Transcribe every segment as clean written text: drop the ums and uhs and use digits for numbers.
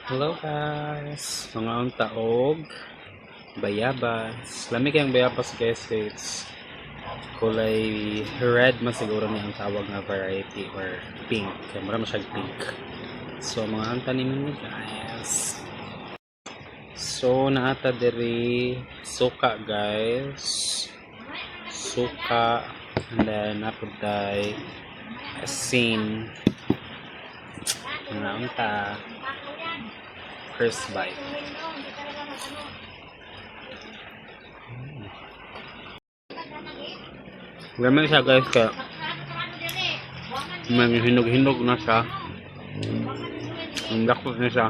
Hello guys! Mga ang taog, bayabas. Lamig ang bayabas guys, it's kulay red man siguro niya ang tawag na variety or pink. Kaya marami siyang pink. So mga ang tanimin niya guys. So naata diri suka guys. Suka and then napunday asin. Mga ang ta first bite. Lamig siya guys kaya may hinog-hinog na siya. Ang dakot na siya.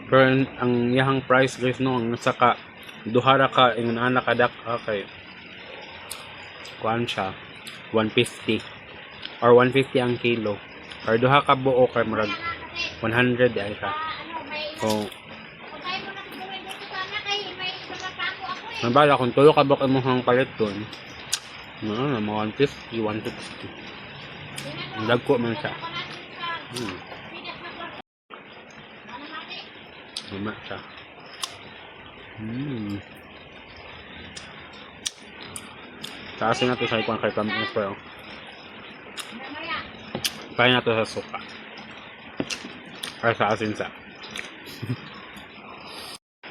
Pero ang yahang price guys no, ang nasa ka duhara ka ingon ana kadak kay kuan siya 150 or 150 ang kilo. Or duha ka buo kay murag 100 ay ka. So nabala kung tulo ka bak mo hang palit doon. Mga 150, 160. Ang dagko man siya. Lima siya. Taasin na ito sa ikon kay Kamis pero kaya na ito sa suka. Or sa asin sa.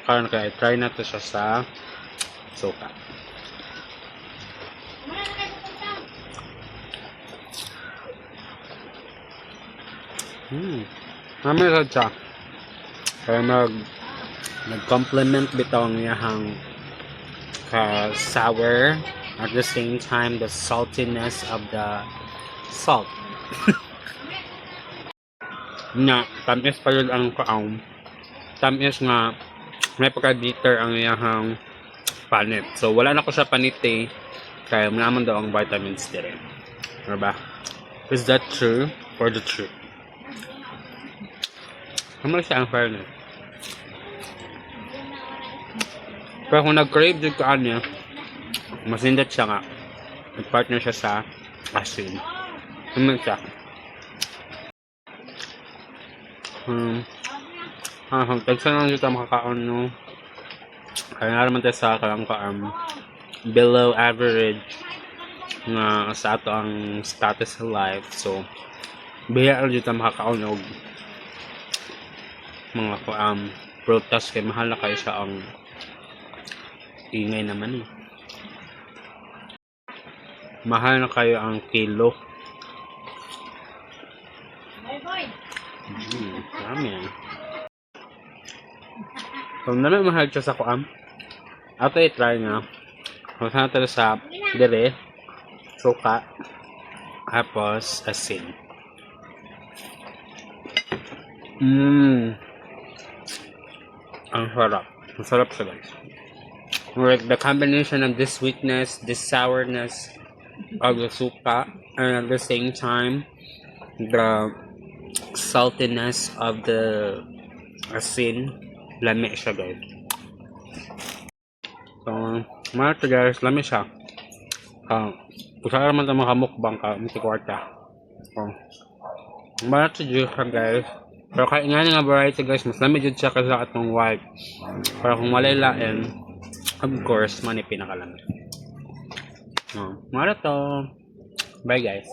Karon kaya try na ito siya sa suka. Namin siya. Kaya nag-complement bitaw ang iyahang sour at the same time the saltiness of the salt. Na tamis pa yun ang kaong. Tamis nga may pagka-bitter ang iyahang panit. So wala na ko sa panit eh. Kaya malaman daw ang vitamins dire. Diba? Is that true? For the truth? Ano siya ang fairness? Pero kung nag-crave din ka niya, mas hindi siya nga. Nag-partner siya sa asin. Ano siya? Tagsa na dito makakaon no. Kaya naman tayo sa below average nga sa ato ang status sa life. So biya dito makakaon og mga prutas kay mahal na kayo sa ang ingay naman eh. Mahal na kayo ang kilo. Dami yan. So naman mahal siya sa kuam. Ato i-try nga. Kung saan tayo sa dire suka tapos asin. Ang sarap. Ang sarap siya guys. Like the combination of this sweetness, this sourness of the suka, and at the same time the saltiness of the asin, lami siya guys. So mga ito guys, lami siya. Kung saan naman ito makamukbang ka, may kwarta. Mga ito siya guys. Pero kaya nga variety guys, mas lami dyan siya kasi atong white. Pero kung walay lain, of course, man yung pinakalamig. Mga ito. Bye guys.